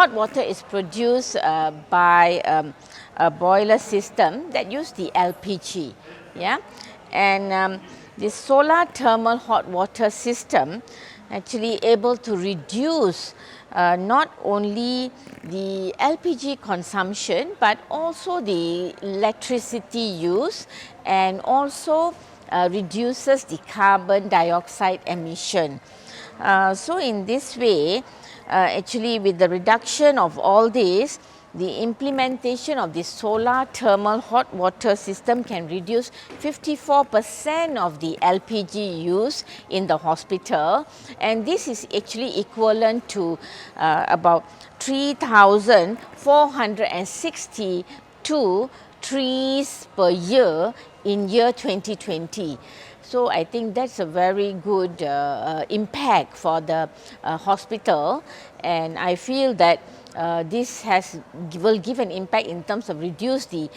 hot water is produced by a boiler system that uses the LPG. Yeah, and the solar thermal hot water system actually able to reduce not only the LPG consumption but also the electricity use, and also reduces the carbon dioxide emission. So in this way, actually with the reduction of all this, the implementation of the solar thermal hot water system can reduce 54% of the LPG use in the hospital, and this is actually equivalent to about 3,462 trees per year in year 2020. So I think that's a very good impact for the hospital, and I feel that this will give an impact in terms of reduce the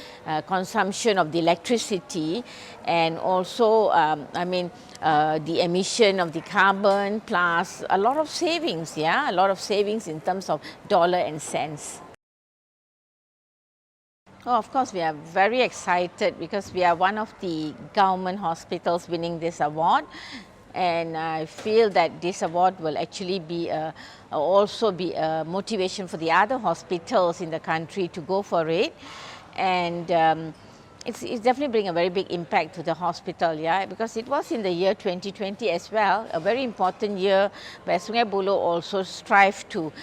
consumption of the electricity, and also the emission of the carbon, plus a lot of savings, a lot of savings in terms of dollar and cents. Oh, of course, we are very excited because we are one of the government hospitals winning this award, and I feel that this award will actually be also be a motivation for the other hospitals in the country to go for it, and it's definitely bring a very big impact to the hospital, because it was in the year 2020 as well, a very important year where Sungai Buloh also strive to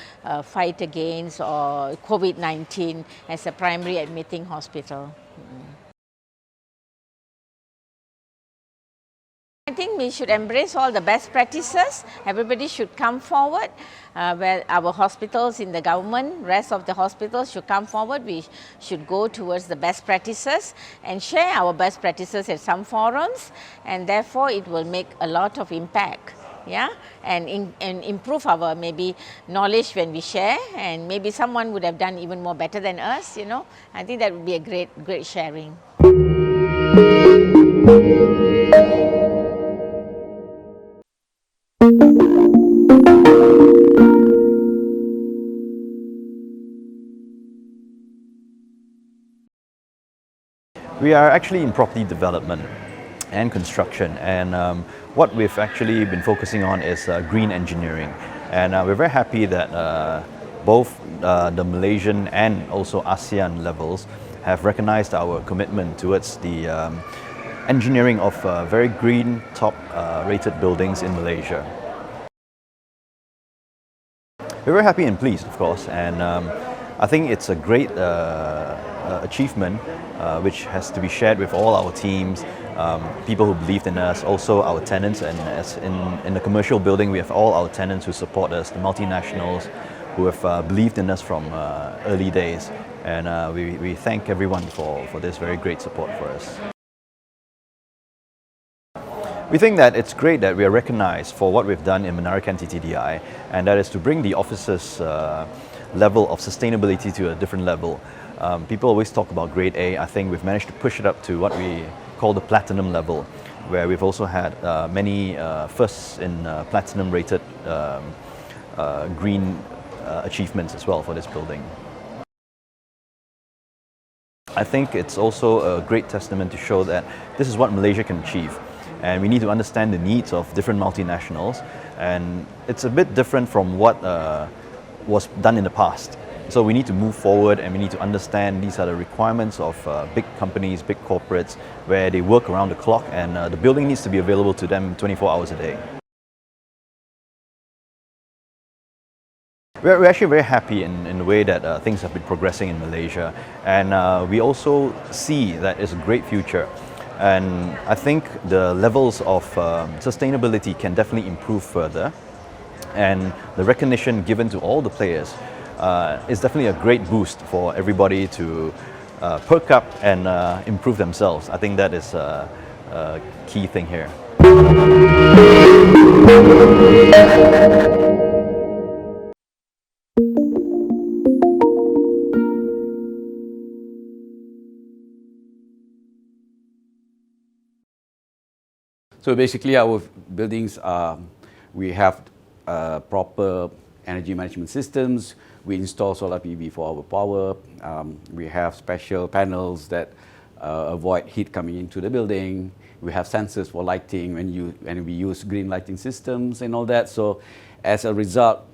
fight against COVID-19 as a primary admitting hospital. I think we should embrace all the best practices. Everybody should come forward, where our hospitals in the government, rest of the hospitals should come forward. We should go towards the best practices and share our best practices at some forums, and therefore it will make a lot of impact. And improve our maybe knowledge when we share, and maybe someone would have done even more better than us, I think that would be a great sharing. We are actually in property development and construction, and what we've actually been focusing on is green engineering, and we're very happy that both the Malaysian and also ASEAN levels have recognized our commitment towards the engineering of very green top rated buildings in Malaysia. We're very happy and pleased, of course, and I think it's a great achievement which has to be shared with all our teams, people who believed in us, also our tenants, and as in the commercial building we have all our tenants who support us, the multinationals who have believed in us from early days, and we thank everyone for this very great support for us. We think that it's great that we are recognized for what we've done in Menara Kent TTDI, and that is to bring the office's level of sustainability to a different level. People always talk about grade A. I think we've managed to push it up to what we call the platinum level, where we've also had many firsts in platinum rated green achievements as well for this building. I think it's also a great testament to show that this is what Malaysia can achieve, and we need to understand the needs of different multinationals, and it's a bit different from what was done in the past. So we need to move forward, and we need to understand these are the requirements of big companies, big corporates, where they work around the clock, and the building needs to be available to them 24 hours a day. We're actually very happy in the way that things have been progressing in Malaysia, and we also see that it's a great future. And I think the levels of sustainability can definitely improve further, and the recognition given to all the players is definitely a great boost for everybody to perk up and improve themselves. I think that is a key thing here. So basically our buildings we have proper energy management systems. We install solar PV for our power. We have special panels that avoid heat coming into the building. We have sensors for lighting when we use green lighting systems and all that. So as a result,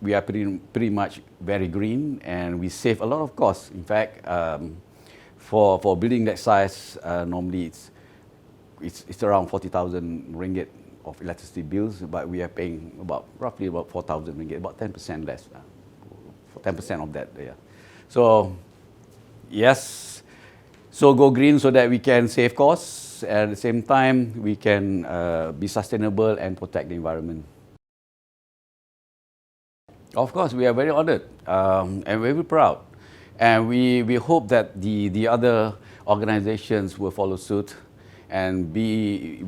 we are pretty much very green, and we save a lot of costs. In fact, for building that size, normally it's around 40,000 ringgit of electricity bills, but we are paying roughly about 4,000 ringgit, about 10% less, 10% of that. Yeah. So yes, so go green so that we can save costs, and at the same time we can be sustainable and protect the environment. Of course, we are very honored and very proud, and we hope that the other organizations will follow suit, and we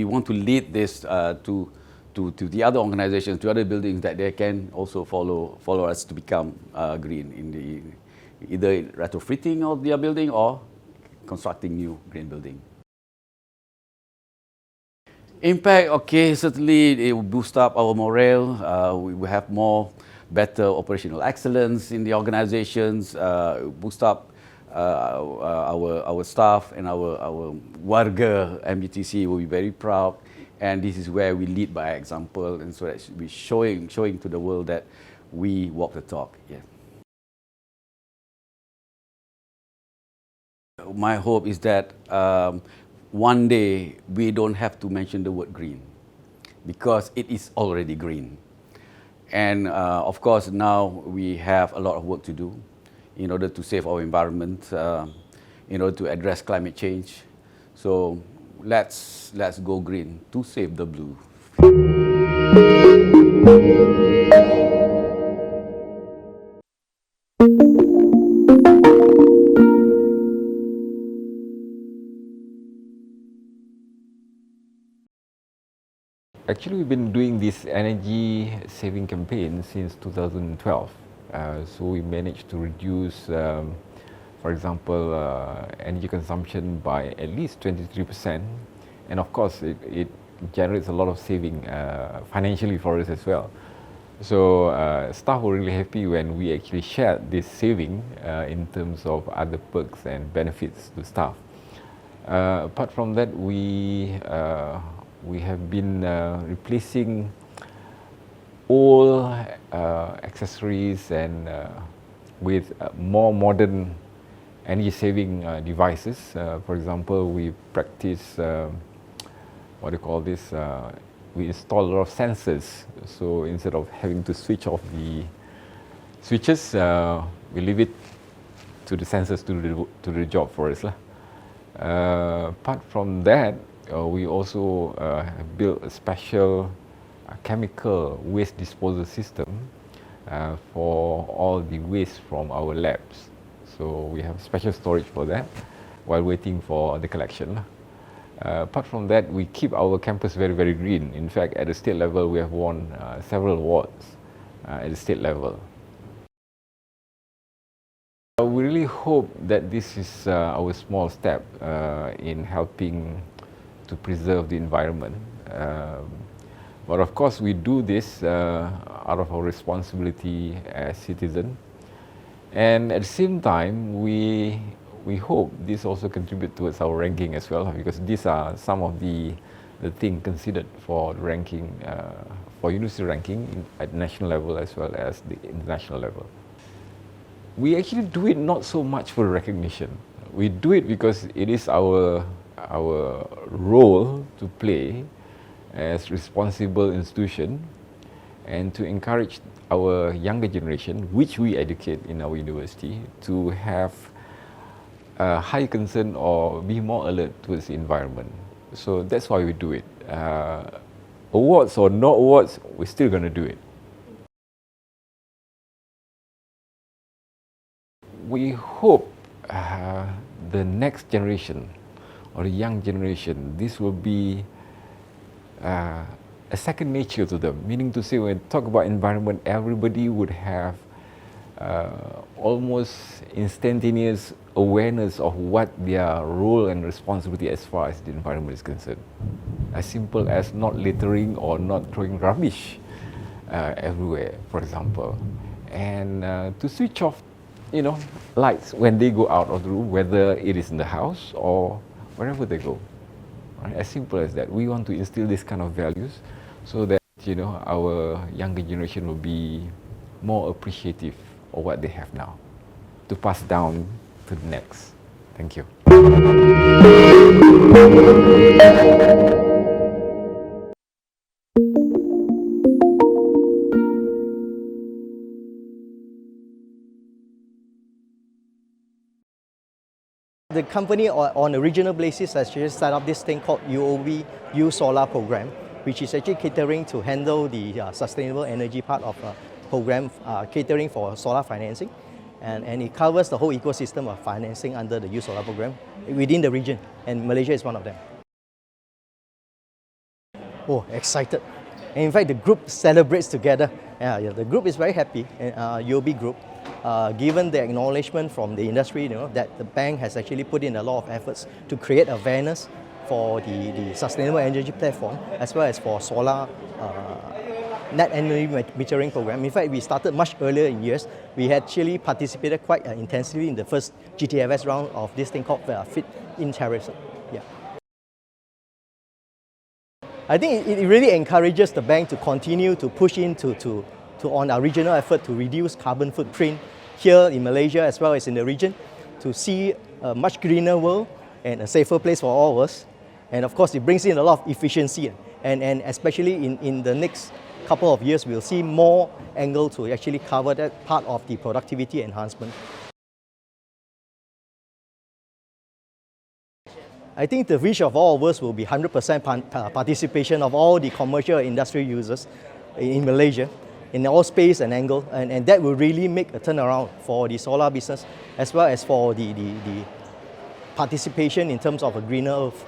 want to lead this to the other organizations, to other buildings, that they can also follow us to become green in either retrofitting of their building or constructing new green building. Impact, okay, certainly it will boost up our morale. We will have better operational excellence in the organizations, boost up our staff, and our warga MGTC will be very proud. And this is where we lead by example, and so that we're showing to the world that we walk the talk. Yeah. My hope is that one day we don't have to mention the word green, because it is already green. And of course, now we have a lot of work to do in order to save our environment, in order to address climate change. So let's go green to save the blue. Actually, we've been doing this energy saving campaign since 2012. So we managed to reduce, for example, energy consumption by at least 23%. And of course, it generates a lot of saving financially for us as well. So staff were really happy when we actually shared this saving in terms of other perks and benefits to staff. Apart from that, we have been replacing all accessories and with more modern energy saving devices. For example, we practice what do you call this? We install a lot of sensors. So instead of having to switch off the switches, we leave it to the sensors to do the job for us. Apart from that, we also have built a special chemical waste disposal system for all the waste from our labs. So we have special storage for that while waiting for the collection. Apart from that, we keep our campus very, very green. In fact, at the state level, we have won several awards at the state level. We really hope that this is our small step in helping to preserve the environment. But of course, we do this out of our responsibility as citizens. And at the same time, we hope this also contributes towards our ranking as well, because these are some of the things considered for ranking, for university ranking at national level as well as the international level. We actually do it not so much for recognition. We do it because it is our role to play as responsible institution and to encourage our younger generation, which we educate in our university, to have a high concern or be more alert towards the environment. So that's why we do it. Awards or no awards, we're still going to do it. We hope the next generation or the young generation, this will be a second nature to them. Meaning to say, when we talk about environment, everybody would have almost instantaneous awareness of what their role and responsibility as far as the environment is concerned. As simple as not littering or not throwing rubbish everywhere, for example, and to switch off, lights when they go out of the room, whether it is in the house or wherever they go. Right? As simple as that. We want to instill this kind of values so that our younger generation will be more appreciative of what they have now to pass down to the next. Thank you. The company on a regional basis has actually set up this thing called UOB U Solar Program, which is actually catering to handle the sustainable energy part of the program, catering for solar financing. And it covers the whole ecosystem of financing under the U Solar Program within the region, and Malaysia is one of them. Oh, excited. And in fact, the group celebrates together. The group is very happy, UOB Group. Given the acknowledgement from the industry, that the bank has actually put in a lot of efforts to create awareness for the sustainable energy platform, as well as for solar net energy metering program. In fact, we started much earlier in years. We actually participated quite intensively in the first GTFS round of this thing called Fit-in Tariffs. Yeah. I think it really encourages the bank to continue to push into on our regional effort to reduce carbon footprint here in Malaysia as well as in the region, to see a much greener world and a safer place for all of us. And of course, it brings in a lot of efficiency, and especially in the next couple of years, we'll see more angle to actually cover that part of the productivity enhancement. I think the wish of all of us will be 100% participation of all the commercial and industrial users in Malaysia, in all space and angle, and that will really make a turnaround for the solar business as well as for the participation in terms of a greener earth.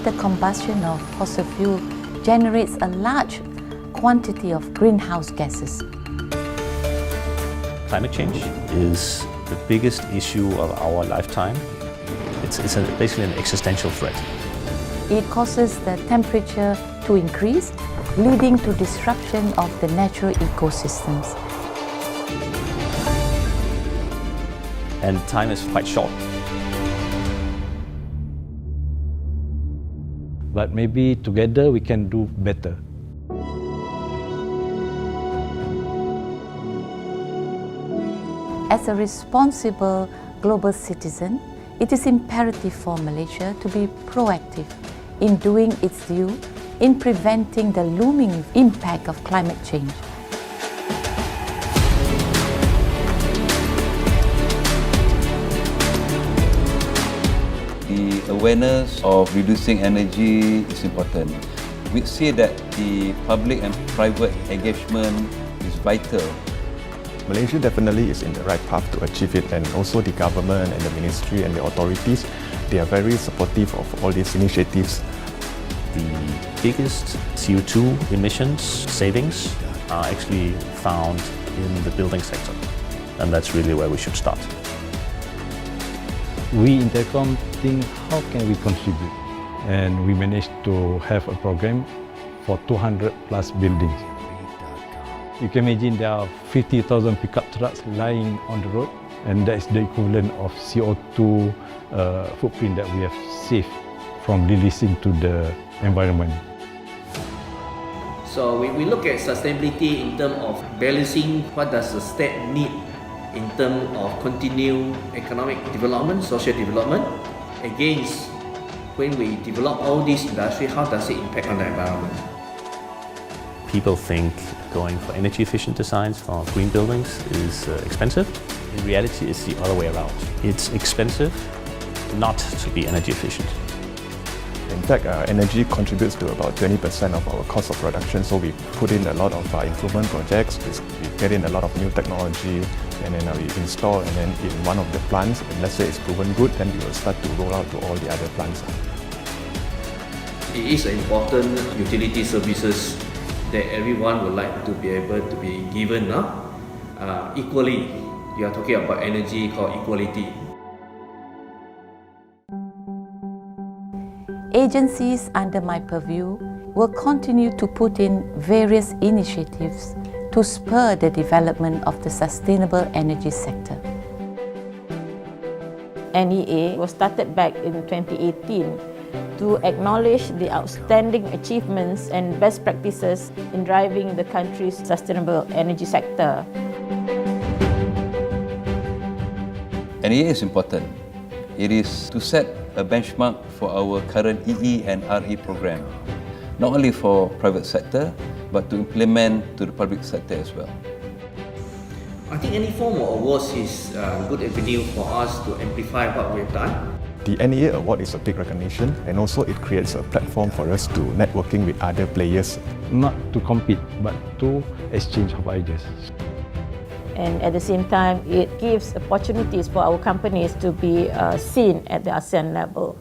the combustion of fossil fuel generates a large quantity of greenhouse gases. Climate change is the biggest issue of our lifetime. It's basically an existential threat. It causes the temperature to increase, leading to disruption of the natural ecosystems. And time is quite short. But maybe together we can do better. As a responsible global citizen, it is imperative for Malaysia to be proactive in doing its due in preventing the looming impact of climate change. The awareness of reducing energy is important. We see that the public and private engagement is vital. Malaysia definitely is in the right path to achieve it, and also the government and the ministry and the authorities, they are very supportive of all these initiatives. The biggest CO2 emissions savings are actually found in the building sector, and that's really where we should start. We Intercom think, how can we contribute? And we managed to have a program for 200 plus buildings. You can imagine there are 50,000 pickup trucks lying on the road, and that is the equivalent of CO2 footprint that we have saved from releasing to the environment. So we look at sustainability in terms of balancing what does the state need in terms of continued economic development, social development, against when we develop all these industry, how does it impact on the environment? People think going for energy efficient designs for green buildings is expensive. In reality, it's the other way around. It's expensive not to be energy efficient. In fact, energy contributes to about 20% of our cost of production, so we put in a lot of improvement projects. We get in a lot of new technology, and then we install, and then in one of the plants, and let's say it's proven good, then we will start to roll out to all the other plants. It is an important utility services that everyone would like to be able to be given equally. You are talking about energy called equality. Agencies under my purview will continue to put in various initiatives to spur the development of the sustainable energy sector. NEA was started back in 2018 to acknowledge the outstanding achievements and best practices in driving the country's sustainable energy sector. NEA is important. It is to set a benchmark for our current EE and RE program, not only for private sector, but to implement to the public sector as well. I think any form of awards is a good avenue for us to amplify what we've done. The NEA award is a big recognition, and also it creates a platform for us to networking with other players. Not to compete, but to exchange of ideas. And at the same time, it gives opportunities for our companies to be seen at the ASEAN level.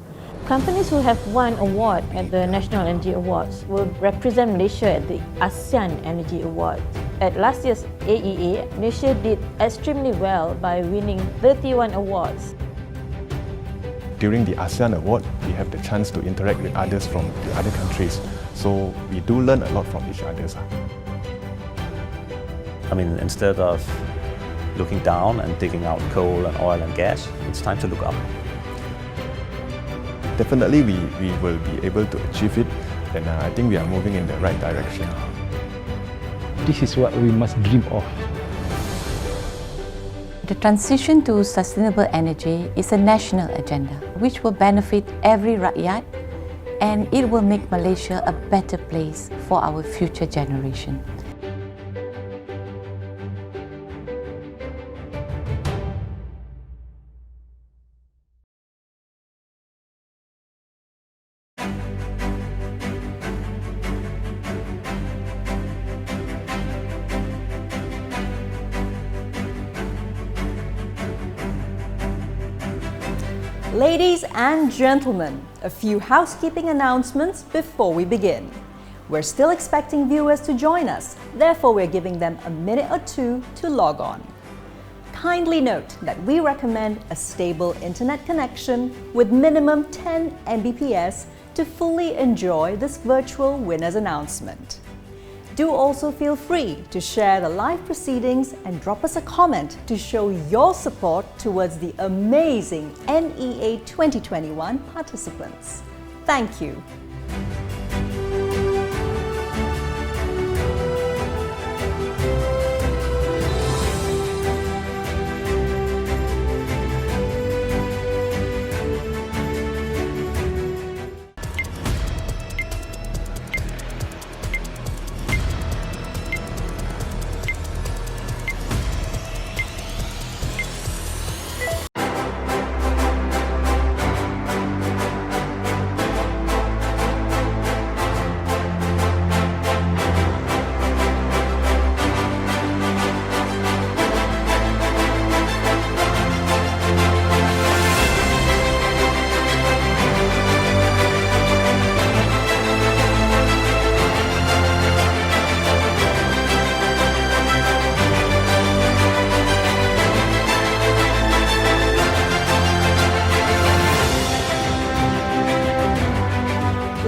Companies who have won award at the National Energy Awards will represent Malaysia at the ASEAN Energy Awards. At last year's AEA, Malaysia did extremely well by winning 31 awards. During the ASEAN Award, we have the chance to interact with others from the other countries. So we do learn a lot from each other. I mean, instead of looking down and digging out coal and oil and gas, it's time to look up. Definitely we will be able to achieve it, and I think we are moving in the right direction. This is what we must dream of. The transition to sustainable energy is a national agenda which will benefit every rakyat, and it will make Malaysia a better place for our future generation. Ladies and gentlemen, A few housekeeping announcements before we begin. We're still expecting viewers to join us, therefore we're giving them a minute or two to log on. Kindly note that we recommend a stable internet connection with minimum 10 Mbps to fully enjoy this virtual winners announcement. Do also feel free to share the live proceedings and drop us a comment to show your support towards the amazing NEA 2021 participants. Thank you.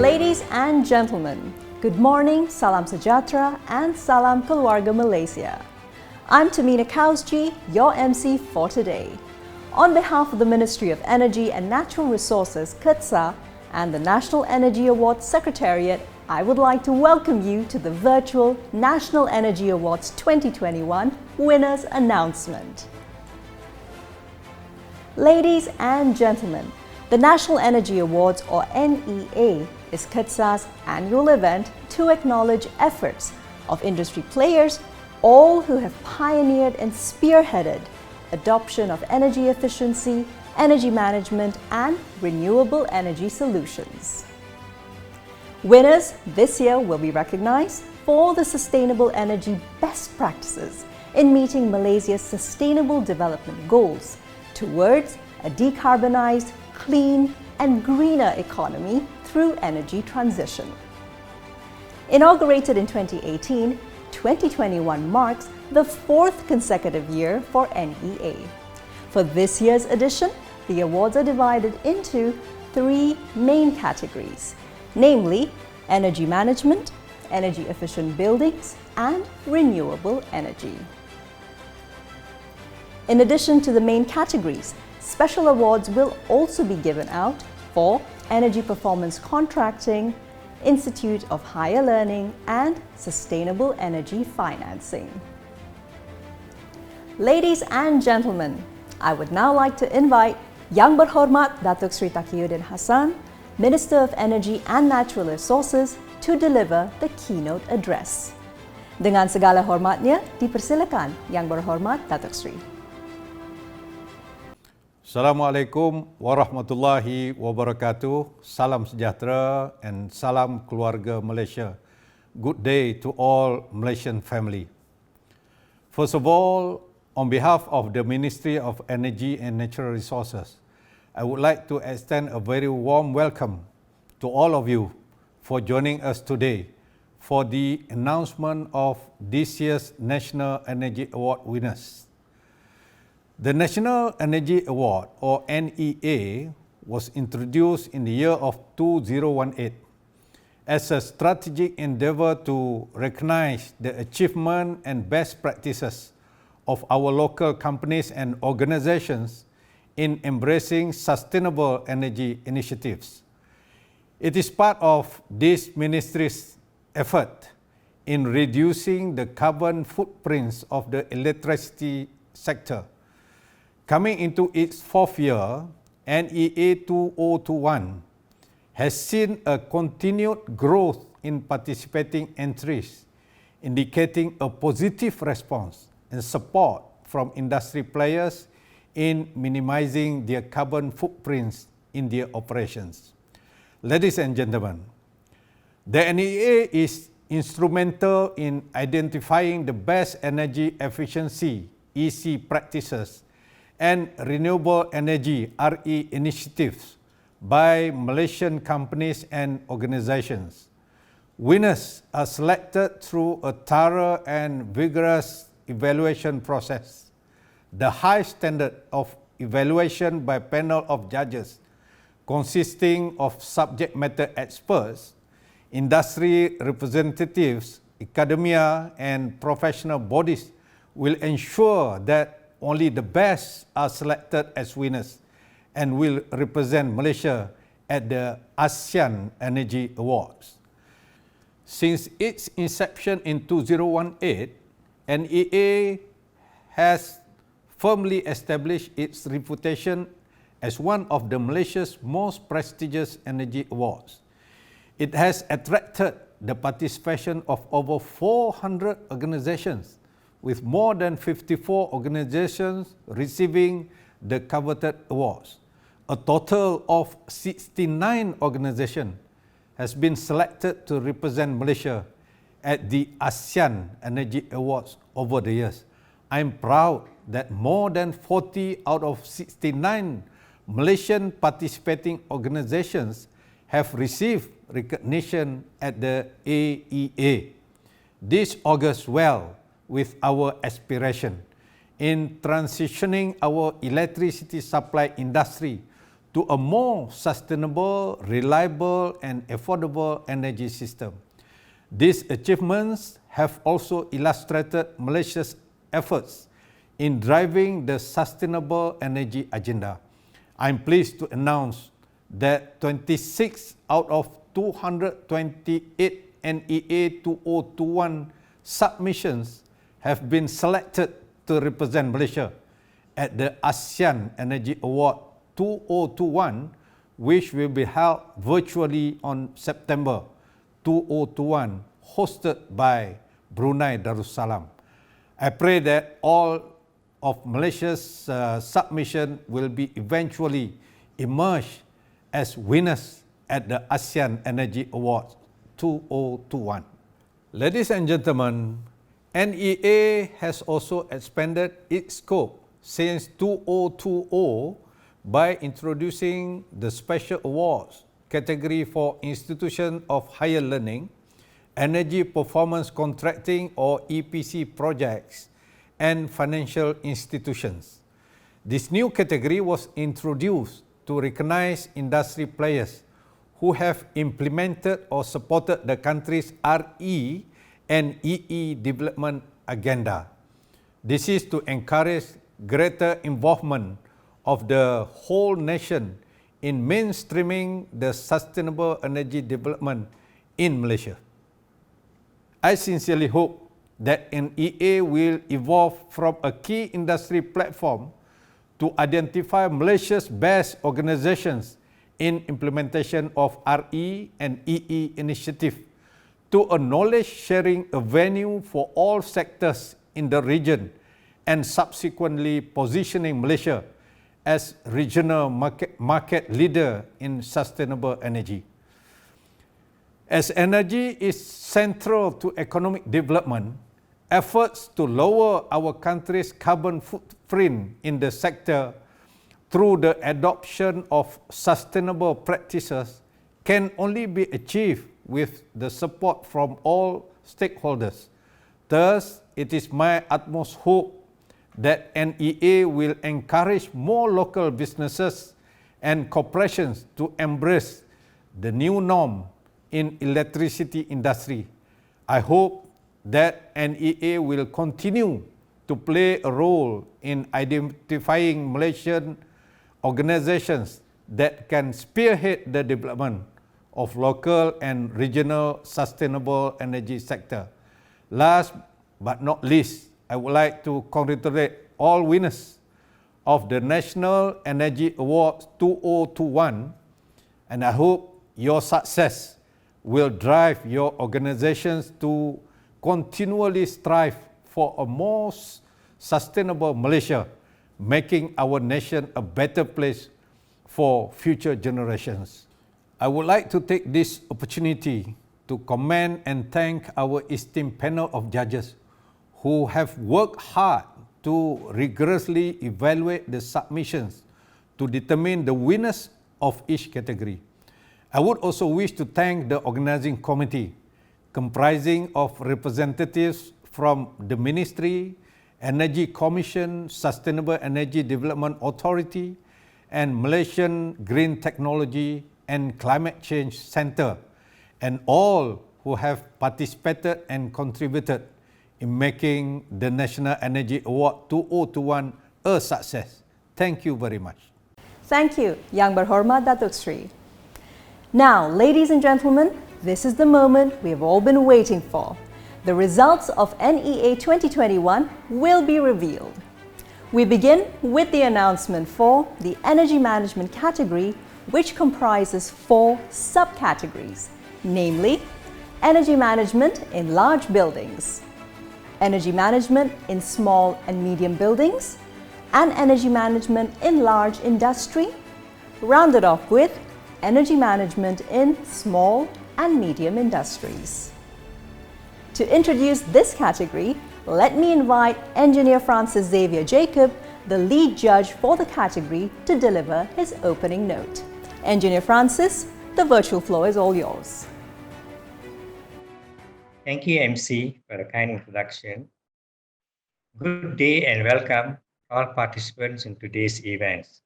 Ladies and gentlemen, good morning, salam sejahtera and salam keluarga Malaysia. I'm Tamina Kausji, your MC for today. On behalf of the Ministry of Energy and Natural Resources, KETSA, and the National Energy Awards Secretariat, I would like to welcome you to the virtual National Energy Awards 2021 Winners Announcement. Ladies and gentlemen, the National Energy Awards, or NEA, is KETSA's annual event to acknowledge efforts of industry players, all who have pioneered and spearheaded adoption of energy efficiency, energy management, and renewable energy solutions. Winners this year will be recognized for the sustainable energy best practices in meeting Malaysia's sustainable development goals towards a decarbonized, clean, and greener economy through energy transition. Inaugurated in 2018, 2021 marks the fourth consecutive year for NEA. For this year's edition, the awards are divided into three main categories, namely energy management, energy efficient buildings, and renewable energy. In addition to the main categories, special awards will also be given out for energy performance contracting, Institute of Higher Learning, and sustainable energy financing. Ladies and gentlemen, I would now like to invite Yang Berhormat Datuk Seri Taqiyuddin Hassan, Minister of Energy and Natural Resources, to deliver the keynote address. Dengan segala hormatnya, dipersilakan Yang Berhormat Datuk Seri. Assalamualaikum warahmatullahi wabarakatuh. Salam sejahtera and salam keluarga Malaysia. Good day to all Malaysian family. First of all, on behalf of the Ministry of Energy and Natural Resources, I would like to extend a very warm welcome to all of you for joining us today for the announcement of this year's National Energy Award winners. The National Energy Award, or NEA, was introduced in the year of 2018 as a strategic endeavor to recognize the achievement and best practices of our local companies and organizations in embracing sustainable energy initiatives. It is part of this ministry's effort in reducing the carbon footprints of the electricity sector. Coming into its fourth year, NEA 2021 has seen a continued growth in participating entries, indicating a positive response and support from industry players in minimizing their carbon footprints in their operations. Ladies and gentlemen, the NEA is instrumental in identifying the best energy efficiency (EC) practices and renewable energy (RE) initiatives by Malaysian companies and organizations. Winners are selected through a thorough and vigorous evaluation process. The high standard of evaluation by panel of judges consisting of subject matter experts, industry representatives, academia and professional bodies will ensure that only the best are selected as winners and will represent Malaysia at the ASEAN Energy Awards. Since its inception in 2018, NEA has firmly established its reputation as one of the Malaysia's most prestigious energy awards. It has attracted the participation of over 400 organizations, with more than 54 organizations receiving the coveted awards. A total of 69 organizations has been selected to represent Malaysia at the ASEAN Energy Awards over the years. I am proud that more than 40 out of 69 Malaysian participating organizations have received recognition at the AEA. This augurs well with our aspiration in transitioning our electricity supply industry to a more sustainable, reliable and affordable energy system. These achievements have also illustrated Malaysia's efforts in driving the sustainable energy agenda. I am pleased to announce that 26 out of 228 NEA 2021 submissions have been selected to represent Malaysia at the ASEAN Energy Award 2021, which will be held virtually on September 2021, hosted by Brunei Darussalam. I pray that all of Malaysia's submission will be eventually emerge as winners at the ASEAN Energy Awards 2021. Ladies and gentlemen, NEA has also expanded its scope since 2020 by introducing the Special Awards category for institutions of higher learning, energy performance contracting or EPC projects, and financial institutions. This new category was introduced to recognize industry players who have implemented or supported the country's RE and EE development agenda. This is to encourage greater involvement of the whole nation in mainstreaming the sustainable energy development in Malaysia. I sincerely hope that NEA will evolve from a key industry platform to identify Malaysia's best organizations in implementation of RE and EE initiative to a knowledge-sharing venue for all sectors in the region and subsequently positioning Malaysia as regional market leader in sustainable energy. As energy is central to economic development, efforts to lower our country's carbon footprint in the sector through the adoption of sustainable practices can only be achieved with the support from all stakeholders. Thus, it is my utmost hope that NEA will encourage more local businesses and corporations to embrace the new norm in electricity industry. I hope that NEA will continue to play a role in identifying Malaysian organizations that can spearhead the development of local and regional sustainable energy sector. Last but not least, I would like to congratulate all winners of the National Energy Awards 2021, and I hope your success will drive your organizations to continually strive for a more sustainable Malaysia, making our nation a better place for future generations. I would like to take this opportunity to commend and thank our esteemed panel of judges who have worked hard to rigorously evaluate the submissions to determine the winners of each category. I would also wish to thank the organizing committee, comprising of representatives from the Ministry, Energy Commission, Sustainable Energy Development Authority, and Malaysian Green Technology and Climate Change Centre, and all who have participated and contributed in making the National Energy Award 2021 a success. Thank you very much. Thank you, Yang Berhormat Datuk Sri. Now, ladies and gentlemen, this is the moment we've all been waiting for. The results of NEA 2021 will be revealed. We begin with the announcement for the energy management category, which comprises 4 subcategories, namely energy management in large buildings, energy management in small and medium buildings, and energy management in large industry, rounded off with energy management in small and medium industries. To introduce this category, let me invite Engineer Francis Xavier Jacob, the lead judge for the category, to deliver his opening note. Engineer Francis, the virtual floor is all yours. Thank you, MC, for a kind introduction. Good day and welcome all participants in today's events.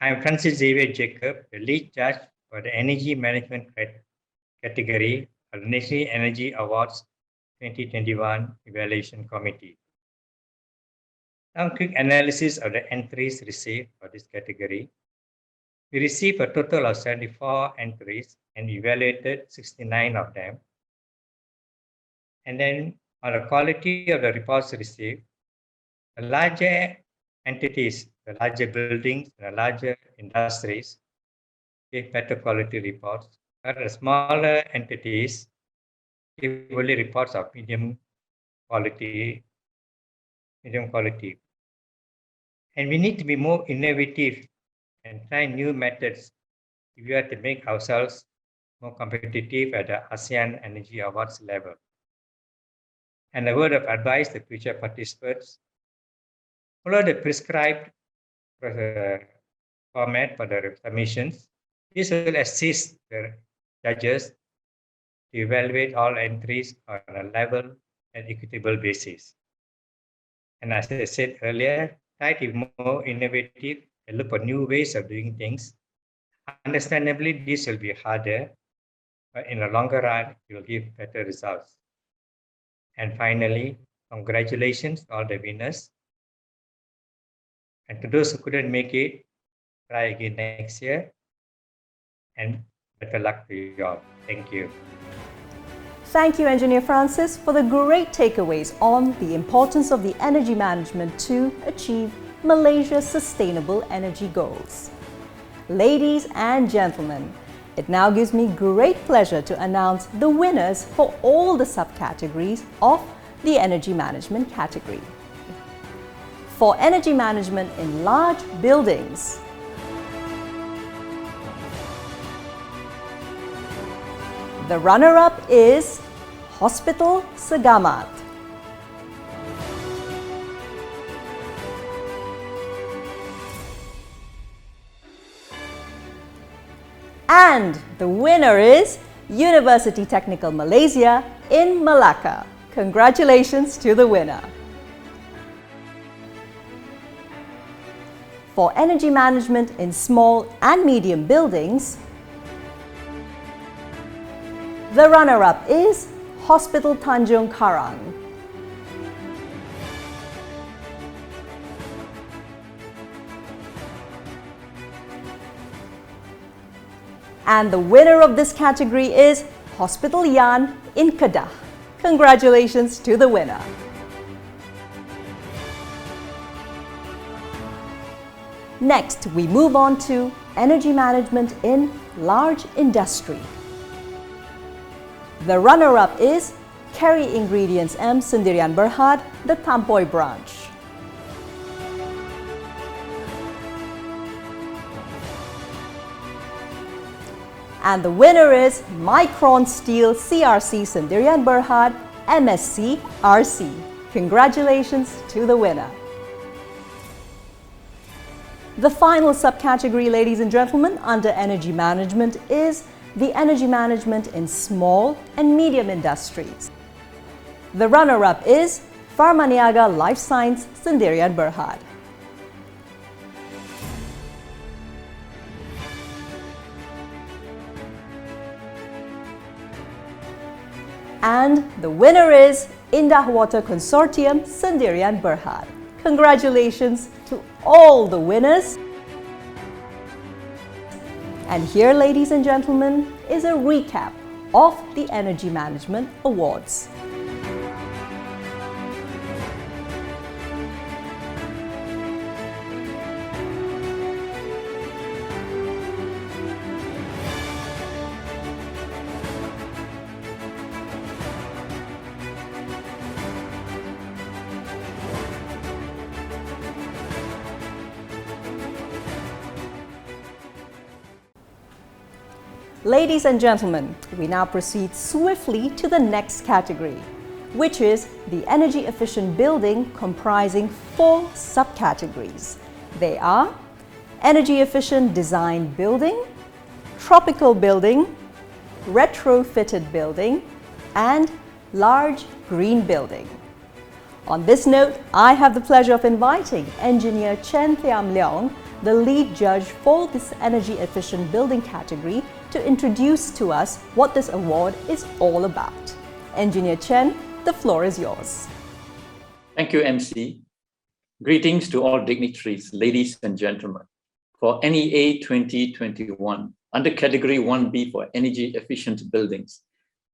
I am Francis Xavier Jacob, the lead judge for the Energy Management category of the National Energy Awards 2021 Evaluation Committee. Some quick analysis of the entries received for this category. We received a total of 74 entries and evaluated 69 of them. And then on the quality of the reports received, the larger entities, the larger buildings, the larger industries give better quality reports, but the smaller entities give only reports of medium quality. And we need to be more innovative and try new methods if we are to make ourselves more competitive at the ASEAN Energy Awards level. And a word of advice to future participants: follow the prescribed format for the submissions. This will assist the judges to evaluate all entries on a level and equitable basis. And as I said earlier, try to be more innovative and look for new ways of doing things. Understandably, this will be harder, but in the longer run, it will give better results. And finally, congratulations to all the winners. And to those who couldn't make it, try again next year. And better luck to you all. Thank you. Thank you, Engineer Francis, for the great takeaways on the importance of the energy management to achieve Malaysia's sustainable energy goals. Ladies and gentlemen, it now gives me great pleasure to announce the winners for all the subcategories of the energy management category. For energy management in large buildings, the runner-up is Hospital Segamat. And the winner is University Technical Malaysia in Malacca. Congratulations to the winner. For energy management in small and medium buildings, the runner-up is Hospital Tanjung Karang. And the winner of this category is Hospital Yan in Kedah. Congratulations to the winner. Next, we move on to energy management in large industry. The runner-up is Kerry Ingredients M Sendirian Berhad, the Tampoi branch. And the winner is Micron Steel CRC Sendirian Berhad, MSc RC. Congratulations to the winner. The final subcategory, ladies and gentlemen, under energy management is the energy management in small and medium industries. The runner-up is Pharmaniaga Life Science Sendirian Berhad. And the winner is Indah Water Consortium Sendirian Berhad. Congratulations to all the winners. And here, ladies and gentlemen, is a recap of the Energy Management Awards. Ladies and gentlemen, we now proceed swiftly to the next category, which is the energy efficient building, comprising 4 subcategories. They are energy efficient design building, tropical building, retrofitted building, and large green building. On this note, I have the pleasure of inviting Engineer Chen Thiam Leong, the lead judge for this energy efficient building category, to introduce to us what this award is all about. Engineer Chen, the floor is yours. Thank you, MC. Greetings to all dignitaries, ladies and gentlemen. For NEA 2021, under category 1B for energy efficient buildings,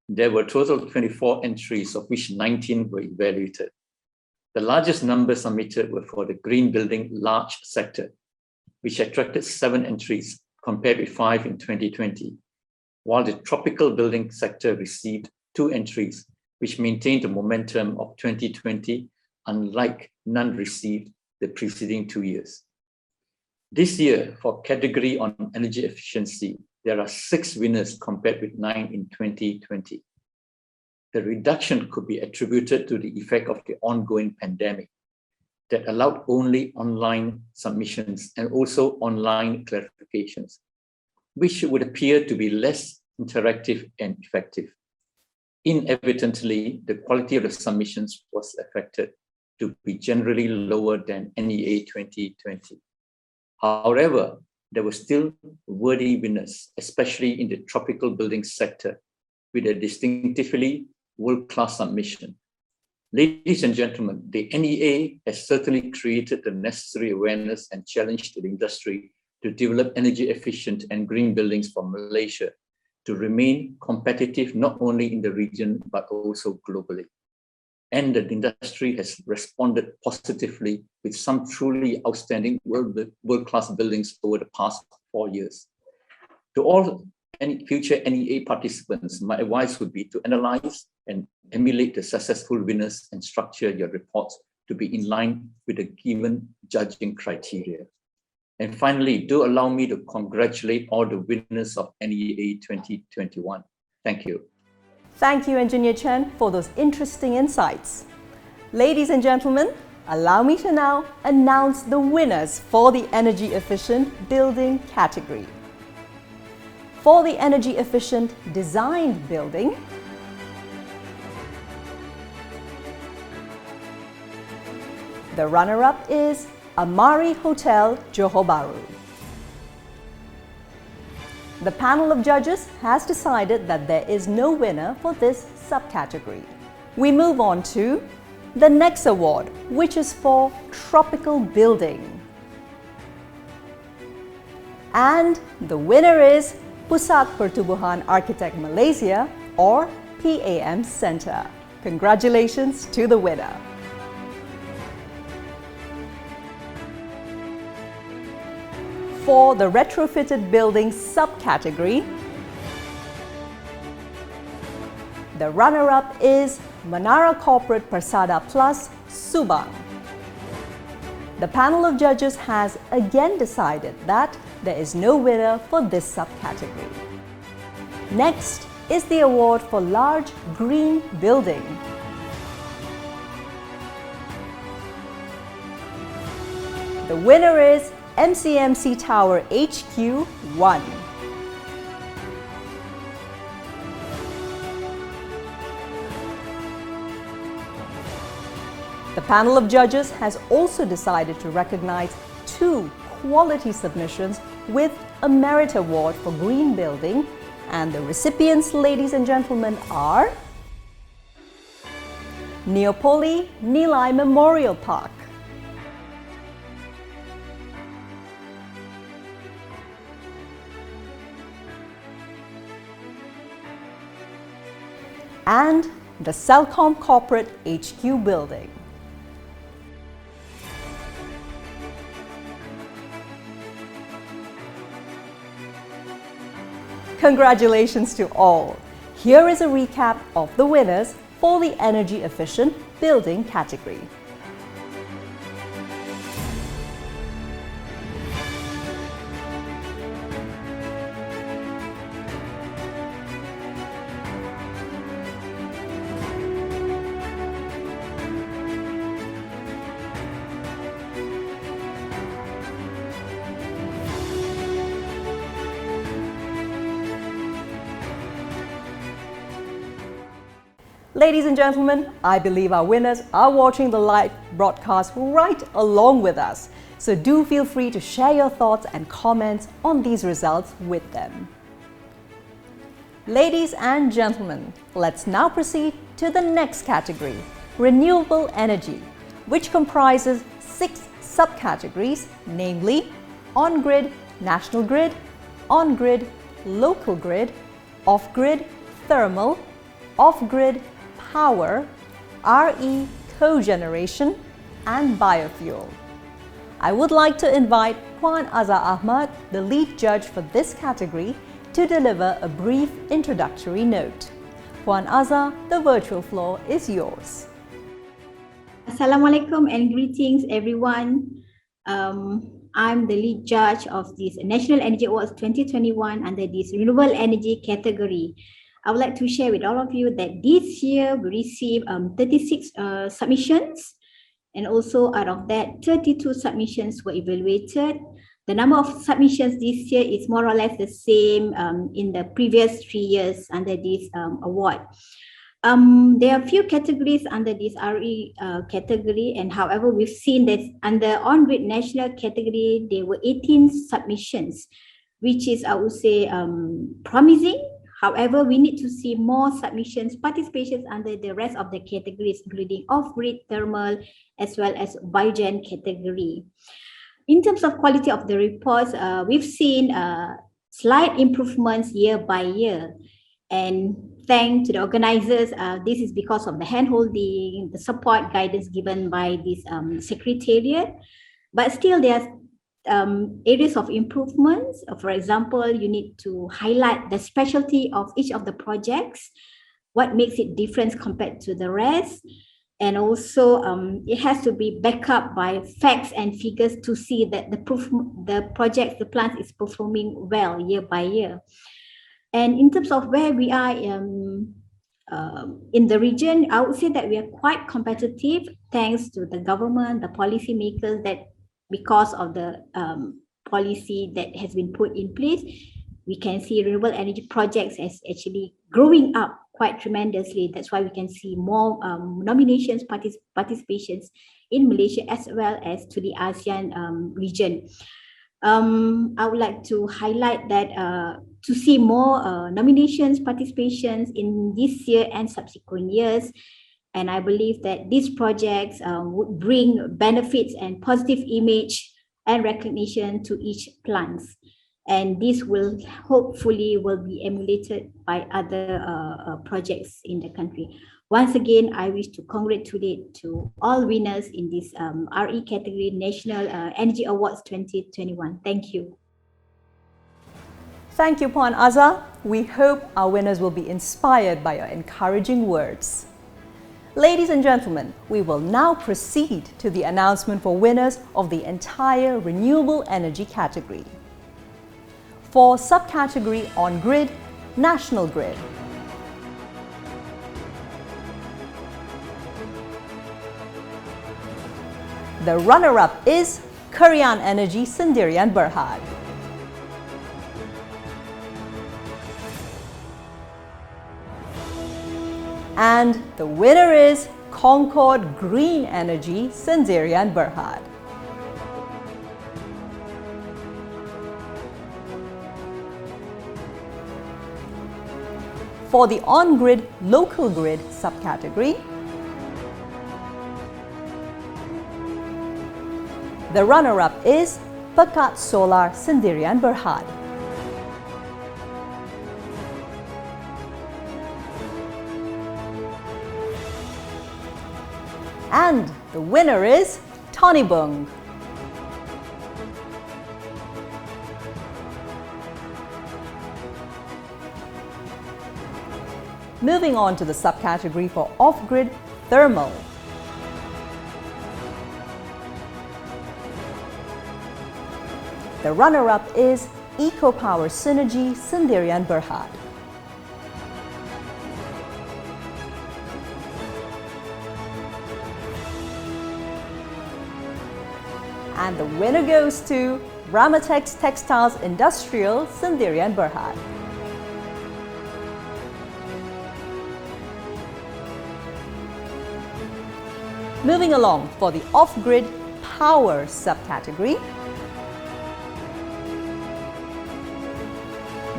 there were a total of 24 entries, of which 19 were evaluated. The largest numbers submitted were for the green building large sector, which attracted 7 entries, compared with 5 in 2020, while the tropical building sector received 2 entries, which maintained the momentum of 2020, unlike none received the preceding 2 years. This year, for category on energy efficiency, there are 6 winners compared with 9 in 2020. The reduction could be attributed to the effect of the ongoing pandemic that allowed only online submissions and also online clarifications, which would appear to be less interactive and effective. Inadvertently, the quality of the submissions was affected to be generally lower than NEA 2020. However, there were still worthy winners, especially in the tropical building sector, with a distinctively world-class submission. Ladies and gentlemen, the NEA has certainly created the necessary awareness and challenge to the industry to develop energy efficient and green buildings for Malaysia to remain competitive not only in the region but also globally. And the industry has responded positively with some truly outstanding world-class buildings over the past 4 years. To all future NEA participants, my advice would be to analyze and emulate the successful winners and structure your reports to be in line with the given judging criteria. And finally, do allow me to congratulate all the winners of NEA 2021. Thank you. Thank you, Engineer Chen, for those interesting insights. Ladies and gentlemen, allow me to now announce the winners for the energy efficient building category. For the energy efficient design building, the runner-up is Amari Hotel, Johor Bahru. The panel of judges has decided that there is no winner for this subcategory. We move on to the next award, which is for tropical building. And the winner is Pusat Pertubuhan Architect Malaysia, or PAM Center. Congratulations to the winner. For the retrofitted building subcategory, the runner-up is Menara Corporate Persada Plus, Subang. The panel of judges has again decided that there is no winner for this subcategory. Next is the award for large green building. The winner is MCMC Tower HQ1. The panel of judges has also decided to recognize 2 quality submissions with a merit award for green building, and the recipients, ladies and gentlemen, are Neopoli Nilai Memorial Park, and the Celcom Corporate HQ building. Congratulations to all! Here is a recap of the winners for the energy efficient building category. Ladies and gentlemen, I believe our winners are watching the live broadcast right along with us. So do feel free to share your thoughts and comments on these results with them. Ladies and gentlemen, let's now proceed to the next category, renewable energy, which comprises 6 subcategories, namely on-grid, national grid, on-grid, local grid, off-grid, thermal, off-grid, power, RE cogeneration, and biofuel. I would like to invite Puan Azhar Ahmad, the lead judge for this category, to deliver a brief introductory note. Puan Azhar, the virtual floor is yours. Assalamualaikum and greetings everyone. I'm the lead judge of this National Energy Awards 2021 under this renewable energy category. I would like to share with all of you that this year we received 36 submissions, and also out of that 32 submissions were evaluated. The number of submissions this year is more or less the same in the previous 3 years under this award. There are a few categories under this RE category, and however we've seen that under on-grid national category there were 18 submissions, which is, I would say, promising. However, we need to see more submissions, participations under the rest of the categories, including off-grid, thermal, as well as biogen category. In terms of quality of the reports, we've seen slight improvements year by year. And thanks to the organizers, this is because of the hand-holding, the support guidance given by this secretariat. But still, there are areas of improvements. For example, you need to highlight the specialty of each of the projects, what makes it different compared to the rest. And also, it has to be backed up by facts and figures to see that the projects, the plant is performing well year by year. And in terms of where we are in the region, I would say that we are quite competitive thanks to the government, the policy makers, that because of the policy that has been put in place, we can see renewable energy projects as actually growing up quite tremendously. That's why we can see more nominations, participations in Malaysia as well as to the ASEAN region. I would like to highlight that to see more nominations, participations in this year and subsequent years. And I believe that these projects would bring benefits and positive image and recognition to each plant. And this will hopefully will be emulated by other projects in the country. Once again, I wish to congratulate to all winners in this RE category National Energy Awards 2021. Thank you. Thank you, Puan Azhar. We hope our winners will be inspired by your encouraging words. Ladies and gentlemen, we will now proceed to the announcement for winners of the entire renewable energy category. For subcategory on-grid, national grid. The runner-up is Korean Energy Sendirian Berhad. And the winner is Concord Green Energy Sendirian Berhad. For the on-grid local grid subcategory, the runner-up is Pekat Solar Sendirian Berhad. And the winner is Tony Bung. Moving on to the subcategory for off-grid thermal. The runner-up is EcoPower Synergy Sendirian Berhad. And the winner goes to Ramatex Textiles Industrial Sendirian Berhad. Moving along for the off-grid power subcategory,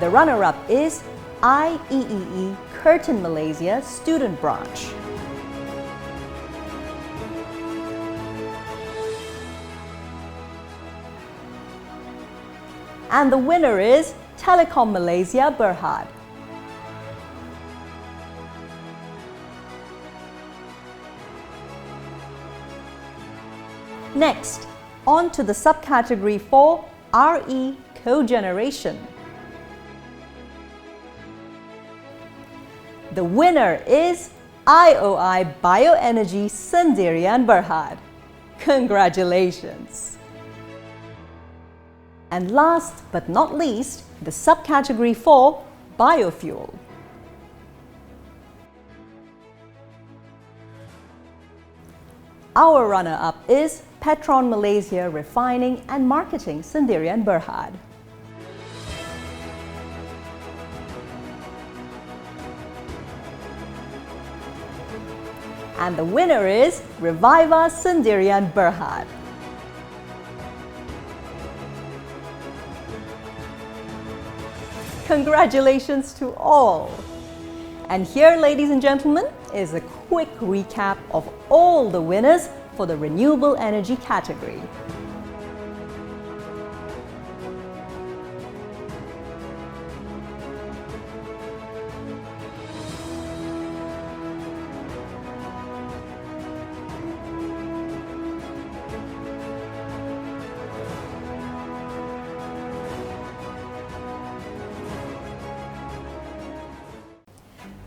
the runner-up is IEEE Curtin Malaysia Student Branch. And the winner is Telekom Malaysia Berhad. Next, on to the subcategory for RE cogeneration. The winner is IOI Bioenergy Sendirian Berhad. Congratulations! And last but not least, the subcategory for biofuel. Our runner-up is Petron Malaysia Refining and Marketing Sendirian Berhad. And the winner is Reviva Sendirian Berhad. Congratulations to all! And here, ladies and gentlemen, is a quick recap of all the winners for the renewable energy category.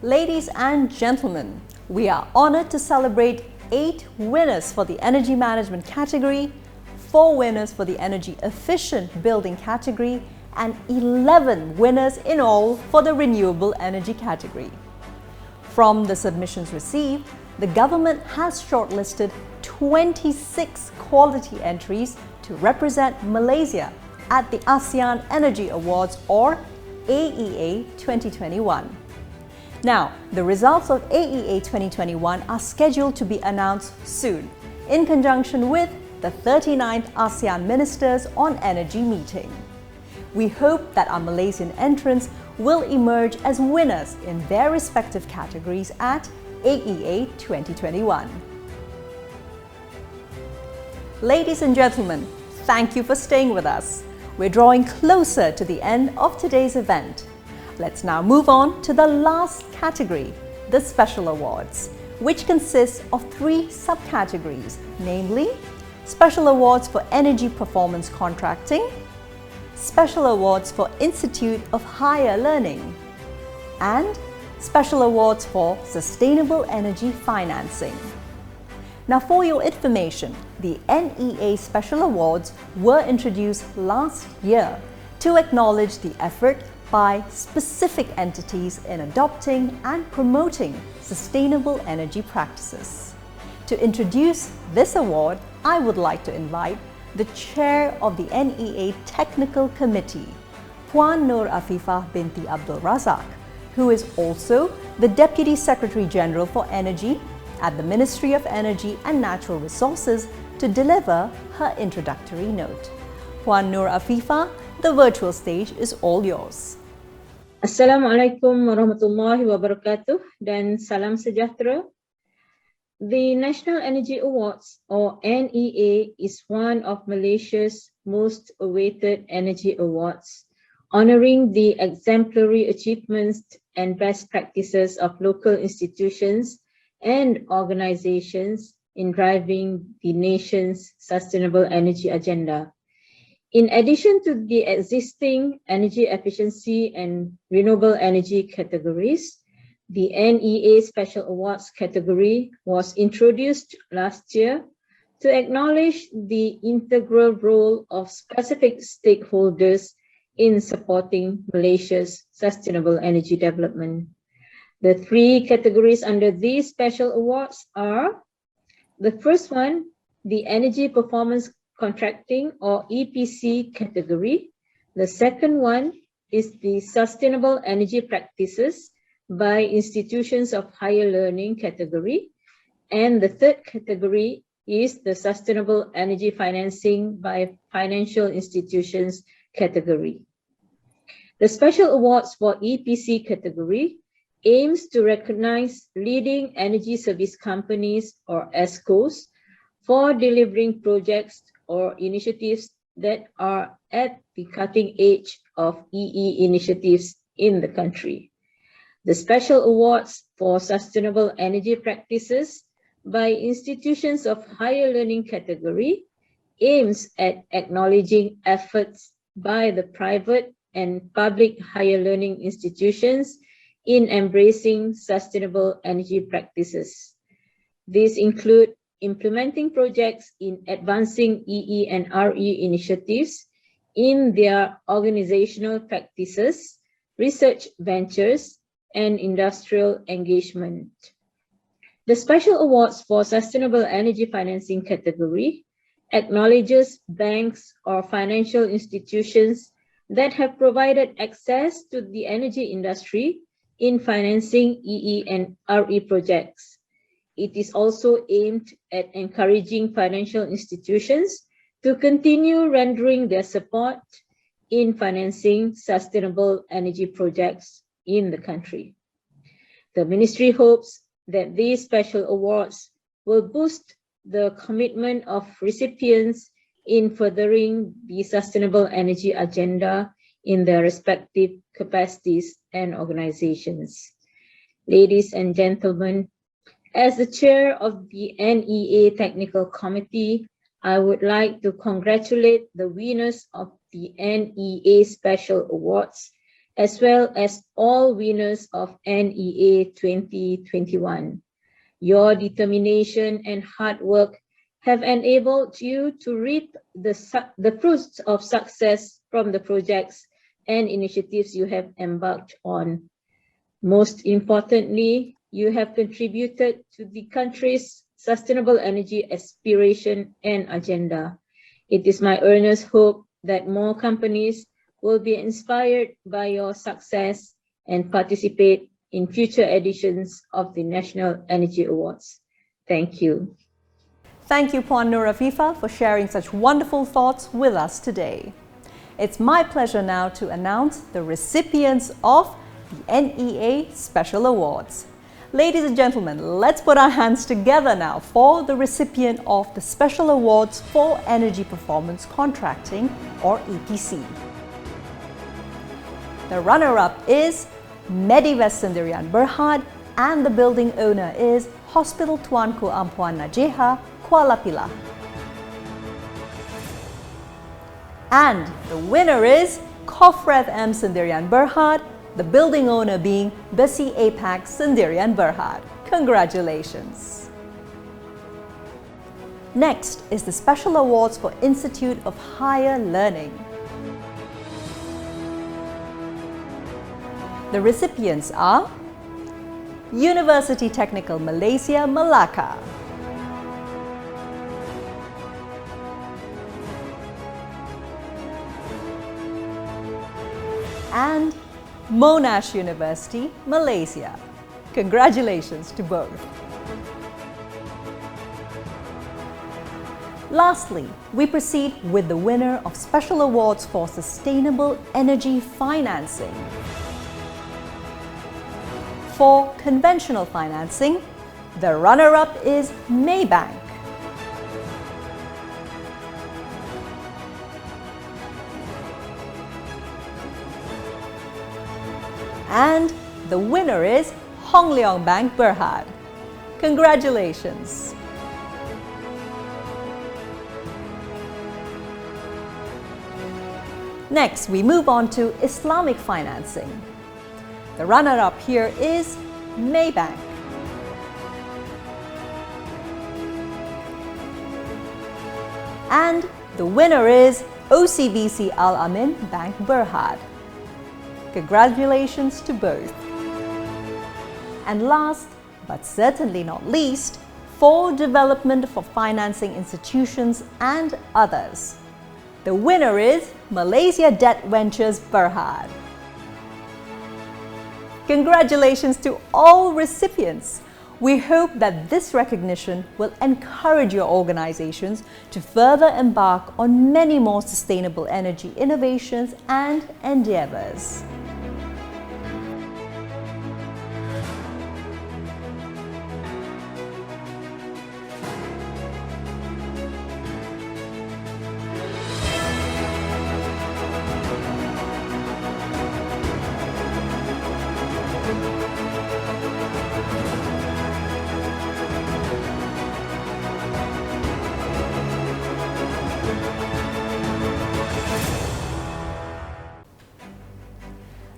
Ladies and gentlemen, we are honored to celebrate 8 winners for the energy management category, 4 winners for the energy efficient building category, and 11 winners in all for the renewable energy category. From the submissions received, the government has shortlisted 26 quality entries to represent Malaysia at the ASEAN Energy Awards or AEA 2021. Now, the results of AEA 2021 are scheduled to be announced soon, in conjunction with the 39th ASEAN Ministers on Energy meeting. We hope that our Malaysian entrants will emerge as winners in their respective categories at AEA 2021. Ladies and gentlemen, thank you for staying with us. We're drawing closer to the end of today's event. Let's now move on to the last category, the Special Awards, which consists of 3 subcategories, namely Special Awards for Energy Performance Contracting, Special Awards for Institute of Higher Learning, and Special Awards for Sustainable Energy Financing. Now, for your information, the NEA Special Awards were introduced last year to acknowledge the effort by specific entities in adopting and promoting sustainable energy practices. To introduce this award, I would like to invite the chair of the NEA Technical Committee, Puan Nur Afifah binti Abdul Razak, who is also the Deputy Secretary General for Energy at the Ministry of Energy and Natural Resources, to deliver her introductory note. Puan Nur Afifah, the virtual stage is all yours. Assalamualaikum warahmatullahi wabarakatuh dan salam sejahtera. The National Energy Awards, or NEA, is one of Malaysia's most awaited energy awards, honoring the exemplary achievements and best practices of local institutions and organizations in driving the nation's sustainable energy agenda. In addition to the existing energy efficiency and renewable energy categories, the NEA Special Awards category was introduced last year to acknowledge the integral role of specific stakeholders in supporting Malaysia's sustainable energy development. The three categories under these special awards are: the first one, the Energy Performance Contracting or EPC category. The second one is the Sustainable Energy Practices by Institutions of Higher Learning category. And the third category is the Sustainable Energy Financing by Financial Institutions category. The Special Awards for EPC category aims to recognize leading energy service companies or ESCOs for delivering projects or initiatives that are at the cutting edge of EE initiatives in the country. The Special Awards for Sustainable Energy Practices by Institutions of Higher Learning category aims at acknowledging efforts by the private and public higher learning institutions in embracing sustainable energy practices. These include implementing projects in advancing EE and RE initiatives in their organizational practices, research ventures, and industrial engagement. The Special Awards for Sustainable Energy Financing category acknowledges banks or financial institutions that have provided access to the energy industry in financing EE and RE projects. It is also aimed at encouraging financial institutions to continue rendering their support in financing sustainable energy projects in the country. The Ministry hopes that these special awards will boost the commitment of recipients in furthering the sustainable energy agenda in their respective capacities and organizations. Ladies and gentlemen, as the chair of the NEA Technical Committee, I would like to congratulate the winners of the NEA Special Awards, as well as all winners of NEA 2021. Your determination and hard work have enabled you to reap the fruits of success from the projects and initiatives you have embarked on. Most importantly, you have contributed to the country's sustainable energy aspiration and agenda. It is my earnest hope that more companies will be inspired by your success and participate in future editions of the National Energy Awards. Thank you. Thank you, Puan Nur Afifah, for sharing such wonderful thoughts with us today. It's my pleasure now to announce the recipients of the NEA Special Awards. Ladies and gentlemen, let's put our hands together now for the recipient of the Special Awards for Energy Performance Contracting, or EPC. The runner-up is Medivest Sendirian Berhad, and the building owner is Hospital Tuanku Ampuan Najeha, Kuala Pilah. And the winner is Kofreth M. Sendirian Berhad, the building owner being Besi APAC Sendirian Berhad. Congratulations. Next is the Special Awards for Institute of Higher Learning. The recipients are University Technical Malaysia, Melaka, and Monash University, Malaysia. Congratulations to both. Lastly, we proceed with the winner of Special Awards for Sustainable Energy Financing. For conventional financing, the runner-up is Maybank. And the winner is Hong Leong Bank Berhad. Congratulations! Next, we move on to Islamic financing. The runner-up here is Maybank. And the winner is OCBC Al Amin Bank Berhad. Congratulations to both. And last, but certainly not least, for Development for Financing Institutions and Others. The winner is Malaysia Debt Ventures Berhad. Congratulations to all recipients. We hope that this recognition will encourage your organizations to further embark on many more sustainable energy innovations and endeavors.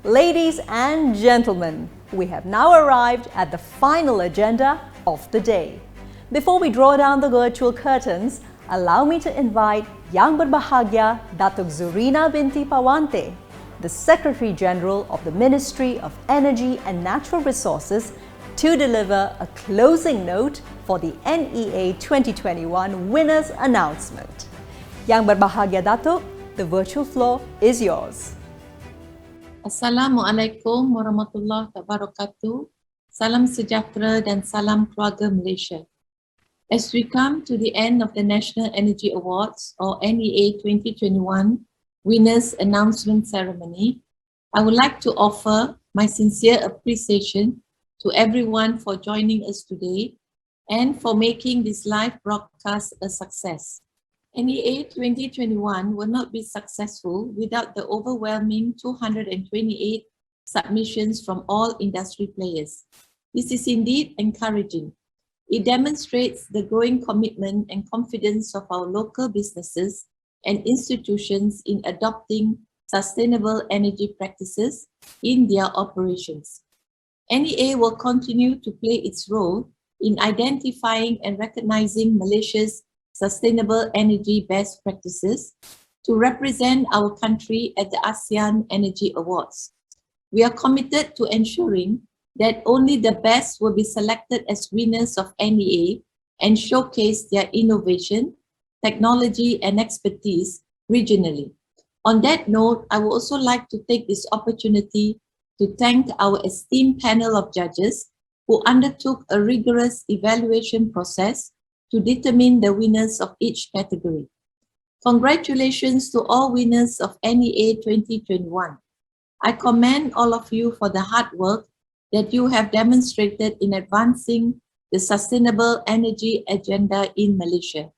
Ladies and gentlemen, we have now arrived at the final agenda of the day. Before we draw down the virtual curtains, allow me to invite Yang Berbahagia Datuk Zurina binti Pawante, the Secretary General of the Ministry of Energy and Natural Resources, to deliver a closing note for the NEA 2021 winners announcement. Yang Berbahagia Datuk, the virtual floor is yours. Assalamualaikum warahmatullahi wabarakatuh. Salam sejahtera dan salam keluarga Malaysia. As we come to the end of the National Energy Awards or NEA 2021 Winners Announcement Ceremony, I would like to offer my sincere appreciation to everyone for joining us today and for making this live broadcast a success. NEA 2021 will not be successful without the overwhelming 228 submissions from all industry players. This is indeed encouraging. It demonstrates the growing commitment and confidence of our local businesses and institutions in adopting sustainable energy practices in their operations. NEA will continue to play its role in identifying and recognizing Malaysia's sustainable energy best practices to represent our country at the ASEAN Energy Awards. We are committed to ensuring that only the best will be selected as winners of NEA and showcase their innovation, technology, and expertise regionally. On that note, I would also like to take this opportunity to thank our esteemed panel of judges who undertook a rigorous evaluation process to determine the winners of each category. Congratulations to all winners of NEA 2021. I commend all of you for the hard work that you have demonstrated in advancing the sustainable energy agenda in Malaysia.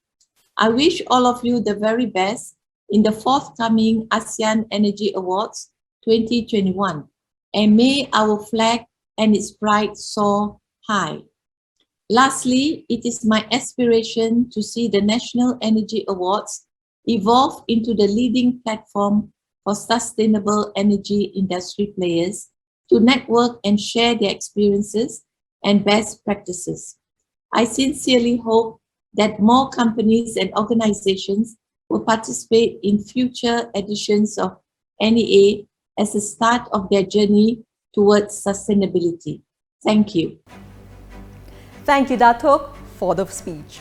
I wish all of you the very best in the forthcoming ASEAN Energy Awards 2021, and may our flag and its pride soar high. Lastly, it is my aspiration to see the National Energy Awards evolve into the leading platform for sustainable energy industry players to network and share their experiences and best practices. I sincerely hope that more companies and organizations will participate in future editions of NEA as a start of their journey towards sustainability. Thank you. Thank you, Datuk, for the speech.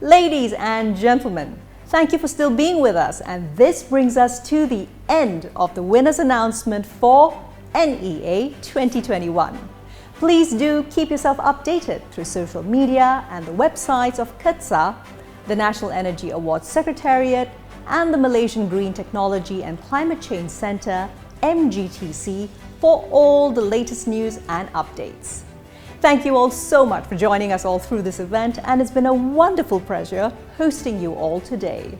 Ladies and gentlemen, Thank you for still being with us, and this brings us to the end of the winners announcement for NEA 2021. Please do keep yourself updated through social media and the websites of KETSA, the National Energy Awards Secretariat, and the Malaysian Green Technology and Climate Change Centre, MGTC, for all the latest news and updates. Thank you all so much for joining us all through this event, and it's been a wonderful pleasure hosting you all today.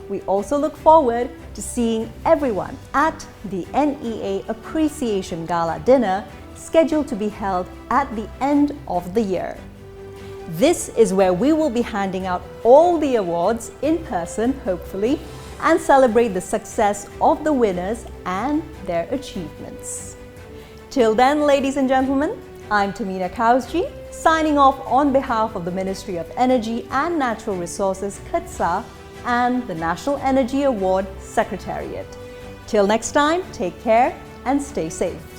We also look forward to seeing everyone at the NEA Appreciation Gala Dinner, scheduled to be held at the end of the year. This is where we will be handing out all the awards in person, hopefully, and celebrate the success of the winners and their achievements. Till then, ladies and gentlemen, I'm Tamina Kausji, signing off on behalf of the Ministry of Energy and Natural Resources, KETSA, and the National Energy Award Secretariat. Till next time, take care and stay safe.